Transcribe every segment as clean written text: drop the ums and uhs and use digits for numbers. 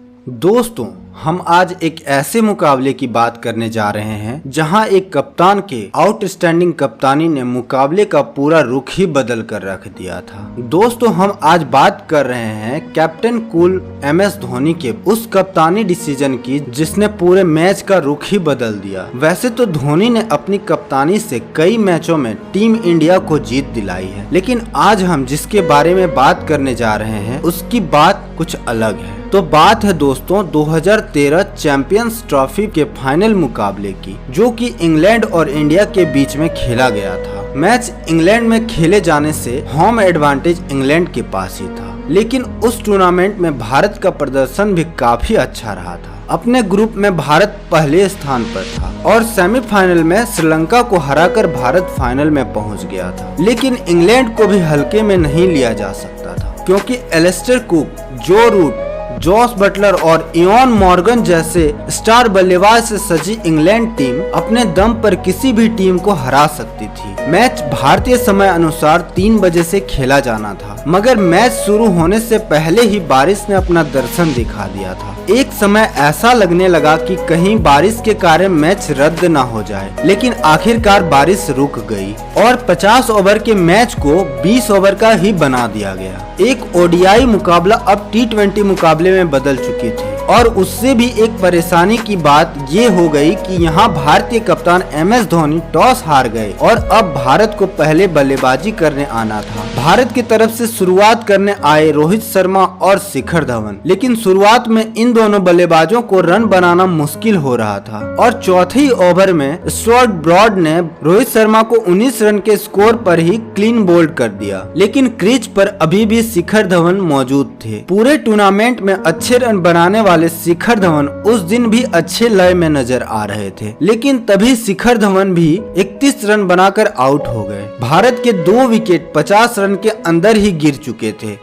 दोस्तों, हम आज एक ऐसे मुकाबले की बात करने जा रहे हैं जहां एक कप्तान के आउटस्टैंडिंग कप्तानी ने मुकाबले का पूरा रुख ही बदल कर रख दिया था। दोस्तों, हम आज बात कर रहे हैं कैप्टन कूल MS धोनी के उस कप्तानी डिसीजन की जिसने पूरे मैच का रुख ही बदल दिया। वैसे तो धोनी ने अपनी कप्तानी से कई मैचों में टीम इंडिया को जीत दिलाई है, लेकिन आज हम जिसके बारे में बात करने जा रहे हैं उसकी बात कुछ अलग है। तो बात है दोस्तों 2013 चैंपियंस ट्रॉफी के फाइनल मुकाबले की, जो कि इंग्लैंड और इंडिया के बीच में खेला गया था। मैच इंग्लैंड में खेले जाने से होम एडवांटेज इंग्लैंड के पास ही था, लेकिन उस टूर्नामेंट में भारत का प्रदर्शन भी काफी अच्छा रहा था। अपने ग्रुप में भारत पहले स्थान पर था और सेमीफाइनल में श्रीलंका को हराकर भारत फाइनल में पहुंच गया था। लेकिन इंग्लैंड को भी हल्के में नहीं लिया जा सकता था, क्योंकि एलिस्टर कुक, जो रूट, जॉस बटलर और इयान मॉर्गन जैसे स्टार बल्लेबाज से सजी इंग्लैंड टीम अपने दम पर किसी भी टीम को हरा सकती थी। मैच भारतीय समय अनुसार 3 बजे से खेला जाना था, मगर मैच शुरू होने से पहले ही बारिश ने अपना दर्शन दिखा दिया था। एक समय ऐसा लगने लगा कि कहीं बारिश के कारण मैच रद्द न हो जाए, लेकिन आखिरकार बारिश रुक गई और 50 ओवर के मैच को 20 ओवर का ही बना दिया गया। एक ODI मुकाबला अब T20 मुकाबले में बदल चुकी थी और उससे भी एक परेशानी की बात ये हो गई कि यहाँ भारतीय कप्तान MS धोनी टॉस हार गए और अब भारत को पहले बल्लेबाजी करने आना था। भारत की तरफ से शुरुआत करने आए रोहित शर्मा और शिखर धवन, लेकिन शुरुआत में इन दोनों बल्लेबाजों को रन बनाना मुश्किल हो रहा था और चौथे ही ओवर में स्टुअर्ट ब्रॉड ने रोहित शर्मा को 19 रन के स्कोर पर ही क्लीन बोल्ड कर दिया। लेकिन क्रीज पर अभी भी शिखर धवन मौजूद थे। पूरे टूर्नामेंट में अच्छे रन बनाने वाले शिखर धवन उस दिन भी अच्छे लय में नजर आ रहे थे, लेकिन तभी शिखर धवन भी 31 रन बनाकर आउट हो गए। भारत के 2 विकेट 50 रन के अंदर ही गिर चुके थे।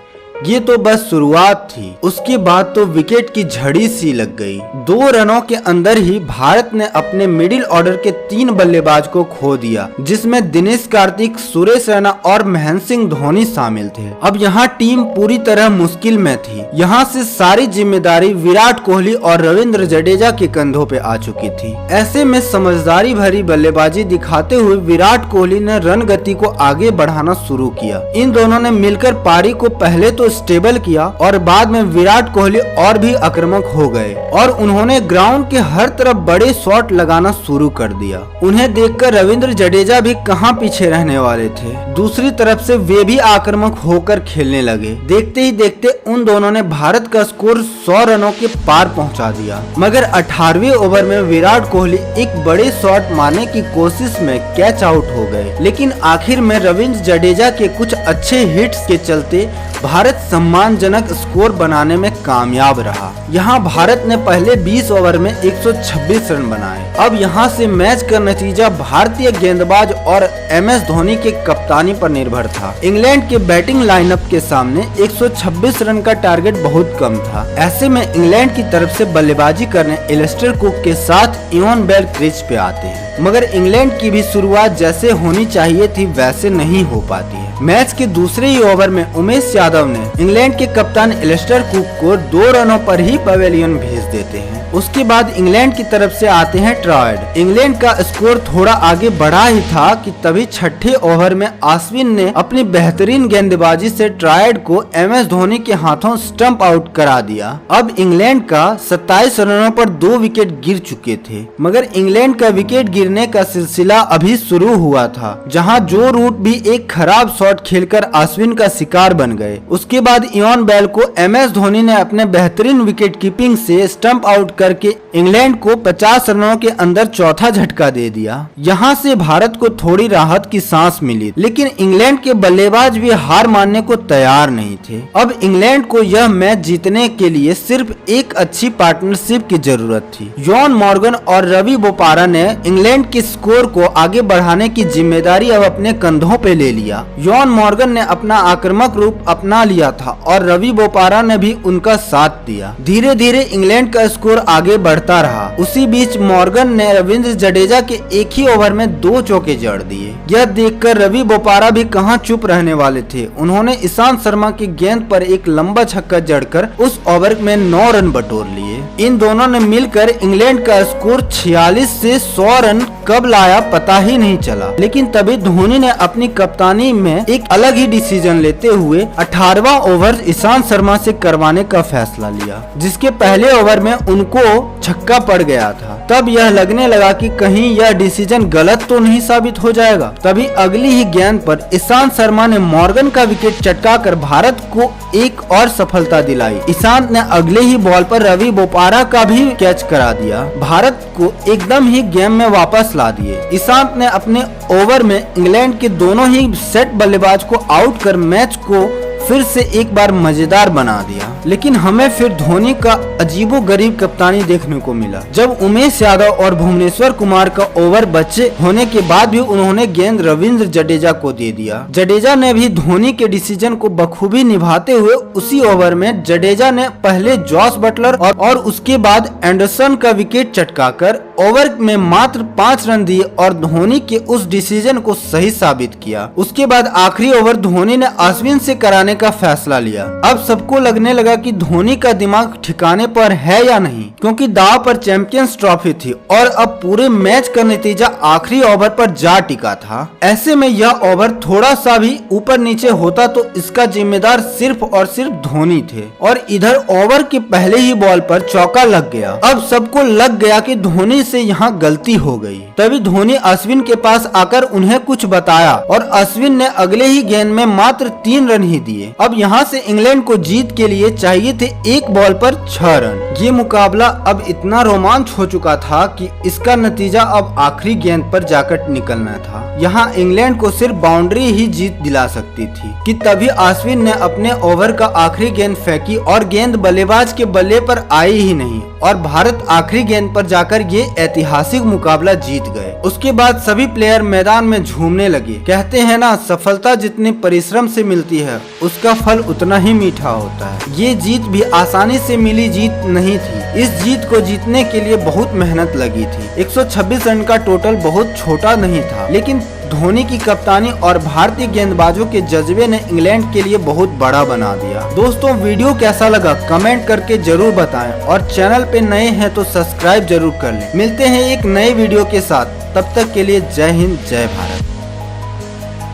ये तो बस शुरुआत थी, उसके बाद तो विकेट की झड़ी सी लग गई। 2 रनों के अंदर ही भारत ने अपने मिडिल ऑर्डर के 3 बल्लेबाज को खो दिया, जिसमें दिनेश कार्तिक, सुरेश रैना और महेंद्र सिंह धोनी शामिल थे। अब यहाँ टीम पूरी तरह मुश्किल में थी। यहाँ से सारी जिम्मेदारी विराट कोहली और रविंद्र जडेजा के कंधों पे आ चुकी थी। ऐसे में समझदारी भरी बल्लेबाजी दिखाते हुए विराट कोहली ने रन गति को आगे बढ़ाना शुरू किया। इन दोनों ने मिलकर पारी को पहले तो स्टेबल किया और बाद में विराट कोहली और भी आक्रामक हो गए और उन्होंने ग्राउंड के हर तरफ बड़े शॉट लगाना शुरू कर दिया। उन्हें देखकर रविंद्र जडेजा भी कहां पीछे रहने वाले थे। दूसरी तरफ से वे भी आक्रामक होकर खेलने लगे। देखते ही देखते उन दोनों ने भारत का स्कोर 100 रनों के पार पहुंचा दिया, मगर 18वें ओवर में विराट कोहली एक बड़े शॉट मारने की कोशिश में कैच आउट हो गए। लेकिन आखिर में रविंद्र जडेजा के कुछ अच्छे हिट्स के चलते भारत सम्मानजनक स्कोर बनाने में कामयाब रहा। यहाँ भारत ने पहले 20 ओवर में 126 रन बनाए। अब यहाँ से मैच का नतीजा भारतीय गेंदबाज और MS धोनी के कप्तानी पर निर्भर था। इंग्लैंड के बैटिंग लाइनअप के सामने 126 रन का टारगेट बहुत कम था। ऐसे में इंग्लैंड की तरफ से बल्लेबाजी करने एलिस्टर कुक के साथ इयान बेल क्रीज पे आते हैं, मगर इंग्लैंड की भी शुरुआत जैसे होनी चाहिए थी वैसे नहीं हो पाती है। मैच के दूसरे ही ओवर में उमेश यादव ने इंग्लैंड के कप्तान एलिस्टर कुक को 2 रनों पर ही पवेलियन भेज देते हैं। उसके बाद इंग्लैंड की तरफ से आते हैं ट्रायड। इंग्लैंड का स्कोर थोड़ा आगे बढ़ा ही था कि तभी छठे ओवर में अश्विन ने अपनी बेहतरीन गेंदबाजी से ट्रायड को MS धोनी के हाथों स्टंप आउट करा दिया। अब इंग्लैंड का 27 रनों पर 2 विकेट गिर चुके थे, मगर इंग्लैंड का विकेट गिरने का सिलसिला अभी शुरू हुआ था, जहां जो रूट भी एक खराब शॉट खेलकर अश्विन का शिकार बन गए। उसके बाद इयान बेल को MS धोनी ने अपने बेहतरीन विकेट कीपिंग से स्टंप आउट करके इंग्लैंड को 50 रनों के अंदर चौथा झटका दे दिया। यहाँ से भारत को थोड़ी राहत की सांस मिली, लेकिन इंग्लैंड के बल्लेबाज भी हार मानने को तैयार नहीं थे। अब इंग्लैंड को यह मैच जीतने के लिए सिर्फ एक अच्छी पार्टनरशिप की जरूरत थी। इयान मॉर्गन और रवि बोपारा ने इंग्लैंड के स्कोर को आगे बढ़ाने की जिम्मेदारी अब अपने कंधों पे ले लिया। इयान मॉर्गन ने अपना आक्रामक रूप अपना लिया गया था और रवि बोपारा ने भी उनका साथ दिया। धीरे धीरे इंग्लैंड का स्कोर आगे बढ़ता रहा। उसी बीच मॉर्गन ने रविंद्र जडेजा के एक ही ओवर में 2 चौके जड़ दिए। यह देखकर रवि बोपारा भी कहां चुप रहने वाले थे। उन्होंने ईशांत शर्मा की गेंद पर एक लंबा छक्का जड़कर उस ओवर में 9 रन बटोर लिए। इन दोनों ने मिलकर इंग्लैंड का स्कोर 46 से 100 रन कब लाया पता ही नहीं चला। लेकिन तभी धोनी ने अपनी कप्तानी में एक अलग ही डिसीजन लेते हुए 18वां ओवर ईशांत शर्मा से करवाने का फैसला लिया, जिसके पहले ओवर में उनको छक्का पड़ गया था। तब यह लगने लगा कि कहीं यह डिसीजन गलत तो नहीं साबित हो जाएगा। तभी अगली ही गेंद पर ईशांत शर्मा ने मॉर्गन का विकेट चटकाकर भारत को एक और सफलता दिलाई। ईशांत ने अगले ही बॉल पर रवि बोपारा का भी कैच करा दिया, भारत को एकदम ही गेम में वापस ला दिए। ईशांत ने अपने ओवर में इंग्लैंड के दोनों ही सेट बल्लेबाज को आउट कर मैच को फिर से एक बार मजेदार बना दिया। लेकिन हमें फिर धोनी का अजीबोगरीब कप्तानी देखने को मिला। जब उमेश यादव और भुवनेश्वर कुमार का ओवर बचे होने के बाद भी उन्होंने गेंद रविंद्र जडेजा को दे दिया। जडेजा ने भी धोनी के डिसीजन को बखूबी निभाते हुए उसी ओवर में जडेजा ने पहले जॉस बटलर और उसके बाद एंडरसन का विकेट चटकाकर ओवर में मात्र 5 रन दिए और धोनी के उस डिसीजन को सही साबित किया। उसके बाद आखिरी ओवर धोनी ने अश्विन से कराने का फैसला लिया। अब सबको लगने लगा कि धोनी का दिमाग ठिकाने पर है या नहीं, क्योंकि दांव पर चैंपियंस ट्रॉफी थी और अब पूरे मैच का नतीजा आखिरी ओवर पर जा टिका था। ऐसे में यह ओवर थोड़ा सा भी ऊपर नीचे होता तो इसका जिम्मेदार सिर्फ और सिर्फ धोनी थे। और इधर ओवर के पहले ही बॉल पर चौका लग गया। अब सबको लग गया कि धोनी से यहाँ गलती हो गई। तभी धोनी अश्विन के पास आकर उन्हें कुछ बताया और अश्विन ने अगले ही गेंद में मात्र 3 रन ही दिए। अब यहाँ से इंग्लैंड को जीत के लिए चाहिए थे एक बॉल पर 6 रन। ये मुकाबला अब इतना रोमांच हो चुका था कि इसका नतीजा अब आखिरी गेंद पर जाकर निकलना था। यहाँ इंग्लैंड को सिर्फ बाउंड्री ही जीत दिला सकती थी कि तभी अश्विन ने अपने ओवर का आखिरी गेंद फेंकी और गेंद बल्लेबाज के बल्ले पर आई ही नहीं और भारत आखिरी गेंद पर जाकर ये ऐतिहासिक मुकाबला जीत गए। उसके बाद सभी प्लेयर मैदान में झूमने लगे। कहते हैं ना, सफलता जितनी परिश्रम से मिलती है उसका फल उतना ही मीठा होता है। ये जीत भी आसानी से मिली जीत नहीं थी। इस जीत को जीतने के लिए बहुत मेहनत लगी थी। 126 रन का टोटल बहुत छोटा नहीं था, लेकिन धोनी की कप्तानी और भारतीय गेंदबाजों के जज्बे ने इंग्लैंड के लिए बहुत बड़ा बना दिया। दोस्तों, वीडियो कैसा लगा कमेंट करके जरूर बताएं और चैनल पे नए हैं तो सब्सक्राइब जरूर कर लें। मिलते हैं एक नए वीडियो के साथ, तब तक के लिए जय हिंद जय भारत।